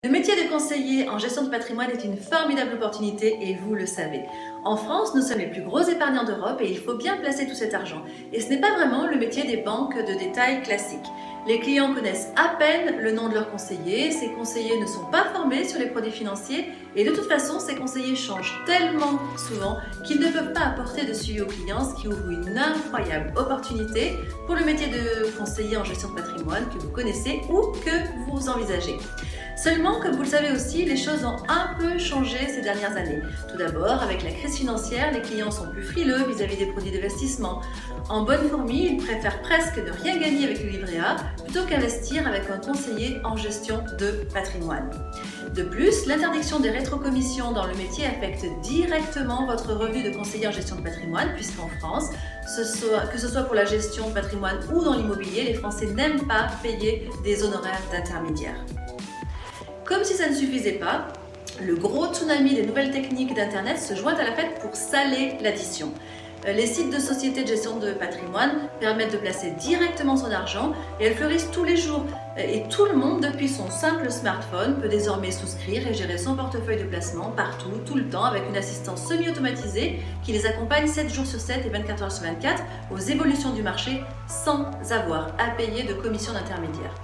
Le métier de conseiller en gestion de patrimoine est une formidable opportunité et vous le savez. En France, nous sommes les plus gros épargnants d'Europe et il faut bien placer tout cet argent. Et ce n'est pas vraiment le métier des banques de détail classiques. Les clients connaissent à peine le nom de leur conseiller, ces conseillers ne sont pas formés sur les produits financiers et de toute façon, ces conseillers changent tellement souvent qu'ils ne peuvent pas apporter de suivi aux clients, ce qui ouvre une incroyable opportunité pour le métier de conseiller en gestion de patrimoine que vous connaissez ou que vous envisagez. Seulement, comme vous le savez aussi, les choses ont un peu changé ces dernières années. Tout d'abord, avec la crise financière, les clients sont plus frileux vis-à-vis des produits d'investissement. En bonne fourmi, ils préfèrent presque ne rien gagner avec le livret A plutôt qu'investir avec un conseiller en gestion de patrimoine. De plus, l'interdiction des rétrocommissions dans le métier affecte directement votre revenu de conseiller en gestion de patrimoine, puisqu'en France, que ce soit pour la gestion de patrimoine ou dans l'immobilier, les Français n'aiment pas payer des honoraires d'intermédiaires. Comme si ça ne suffisait pas, le gros tsunami des nouvelles techniques d'Internet se joint à la fête pour saler l'addition. Les sites de sociétés de gestion de patrimoine permettent de placer directement son argent et elles fleurissent tous les jours. Et tout le monde, depuis son simple smartphone, peut désormais souscrire et gérer son portefeuille de placement partout, tout le temps, avec une assistance semi-automatisée qui les accompagne 7 jours sur 7 et 24 heures sur 24 aux évolutions du marché sans avoir à payer de commission d'intermédiaire.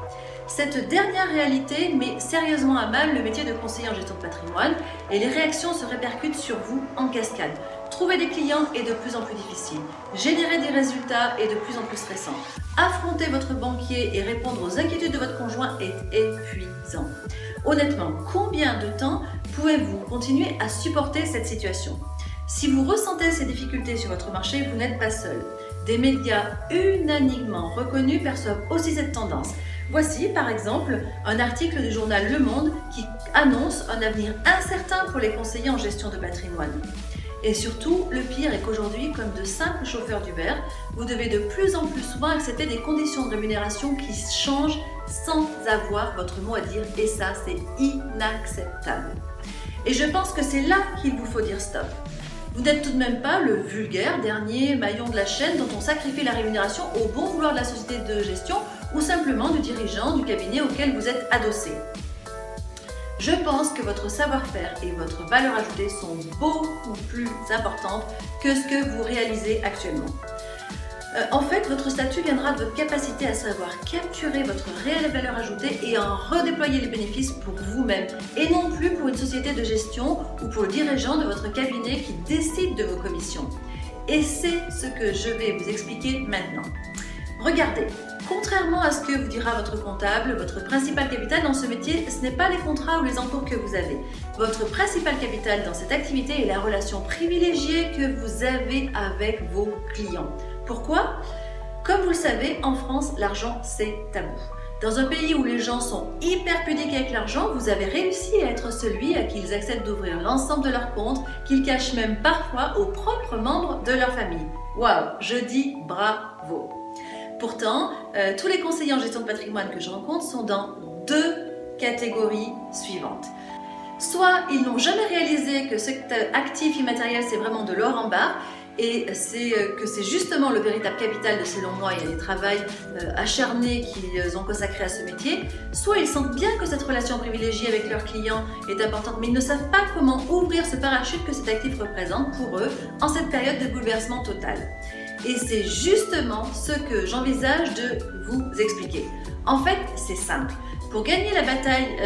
Cette dernière réalité met sérieusement à mal le métier de conseiller en gestion de patrimoine et les réactions se répercutent sur vous en cascade. Trouver des clients est de plus en plus difficile. Générer des résultats est de plus en plus stressant. Affronter votre banquier et répondre aux inquiétudes de votre conjoint est épuisant. Honnêtement, combien de temps pouvez-vous continuer à supporter cette situation ? Si vous ressentez ces difficultés sur votre marché, vous n'êtes pas seul. Des médias unanimement reconnus perçoivent aussi cette tendance. Voici par exemple un article du journal Le Monde qui annonce un avenir incertain pour les conseillers en gestion de patrimoine. Et surtout, le pire est qu'aujourd'hui, comme de simples chauffeurs d'Uber, vous devez de plus en plus souvent accepter des conditions de rémunération qui changent sans avoir votre mot à dire et ça, c'est inacceptable. Et je pense que c'est là qu'il vous faut dire stop. Vous n'êtes tout de même pas le vulgaire dernier maillon de la chaîne dont on sacrifie la rémunération au bon vouloir de la société de gestion ou simplement du dirigeant du cabinet auquel vous êtes adossé. Je pense que votre savoir-faire et votre valeur ajoutée sont beaucoup plus importantes que ce que vous réalisez actuellement. En fait, votre statut viendra de votre capacité à savoir capturer votre réelle valeur ajoutée et en redéployer les bénéfices pour vous-même et non plus pour une société de gestion ou pour le dirigeant de votre cabinet qui décide de vos commissions. Et c'est ce que je vais vous expliquer maintenant. Regardez, contrairement à ce que vous dira votre comptable, votre principal capital dans ce métier, ce n'est pas les contrats ou les encours que vous avez. Votre principal capital dans cette activité est la relation privilégiée que vous avez avec vos clients. Pourquoi ? Comme vous le savez, en France, l'argent, c'est tabou. Dans un pays où les gens sont hyper pudiques avec l'argent, vous avez réussi à être celui à qui ils acceptent d'ouvrir l'ensemble de leurs comptes, qu'ils cachent même parfois aux propres membres de leur famille. Waouh, je dis bravo. Pourtant, tous les conseillers en gestion de patrimoine que je rencontre sont dans deux catégories suivantes. Soit ils n'ont jamais réalisé que cet actif immatériel c'est vraiment de l'or en barre et que c'est justement le véritable capital de selon moi, il y a des travails acharnés qu'ils ont consacrés à ce métier, soit ils sentent bien que cette relation privilégiée avec leurs clients est importante mais ils ne savent pas comment ouvrir ce parachute que cet actif représente pour eux en cette période de bouleversement total. Et c'est justement ce que j'envisage de vous expliquer. En fait, c'est simple. Pour gagner la bataille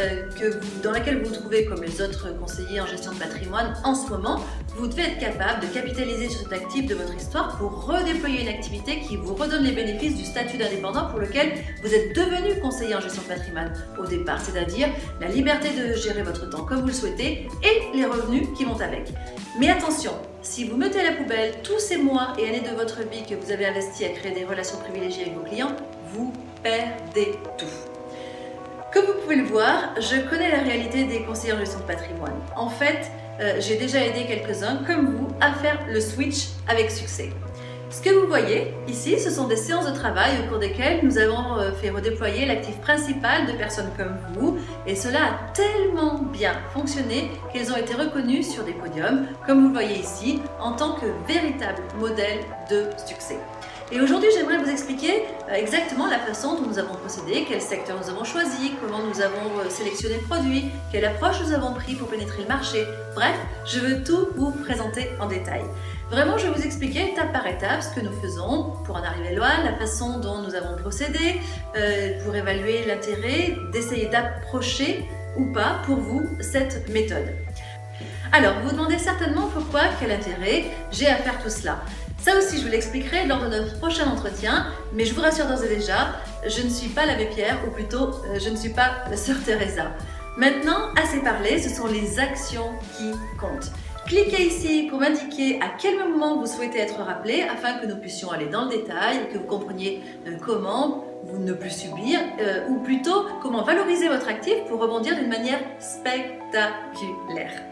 dans laquelle vous vous trouvez comme les autres conseillers en gestion de patrimoine en ce moment, vous devez être capable de capitaliser sur cet actif de votre histoire pour redéployer une activité qui vous redonne les bénéfices du statut d'indépendant pour lequel vous êtes devenu conseiller en gestion de patrimoine au départ, c'est-à-dire la liberté de gérer votre temps comme vous le souhaitez et les revenus qui vont avec. Mais attention, si vous mettez à la poubelle tous ces mois et années de votre vie que vous avez investi à créer des relations privilégiées avec vos clients, vous perdez tout. Comme vous pouvez le voir, je connais la réalité des conseillers en gestion de patrimoine. En fait, j'ai déjà aidé quelques-uns comme vous à faire le switch avec succès. Ce que vous voyez ici, ce sont des séances de travail au cours desquelles nous avons fait redéployer l'actif principal de personnes comme vous et cela a tellement bien fonctionné qu'elles ont été reconnues sur des podiums, comme vous le voyez ici, en tant que véritable modèle de succès. Et aujourd'hui, j'aimerais vous expliquer exactement la façon dont nous avons procédé, quel secteur nous avons choisi, comment nous avons sélectionné le produit, quelle approche nous avons pris pour pénétrer le marché. Bref, je veux tout vous présenter en détail. Vraiment, je vais vous expliquer étape par étape ce que nous faisons pour en arriver loin, la façon dont nous avons procédé, pour évaluer l'intérêt d'essayer d'approcher ou pas pour vous cette méthode. Alors, vous vous demandez certainement pourquoi, quel intérêt j'ai à faire tout cela. Ça aussi, je vous l'expliquerai lors de notre prochain entretien, mais je vous rassure d'ores et déjà, je ne suis pas l'abbé Pierre, ou plutôt, je ne suis pas la sœur Teresa. Maintenant, assez parlé, ce sont les actions qui comptent. Cliquez ici pour m'indiquer à quel moment vous souhaitez être rappelé afin que nous puissions aller dans le détail et que vous compreniez comment vous ne plus subir ou plutôt comment valoriser votre actif pour rebondir d'une manière spectaculaire.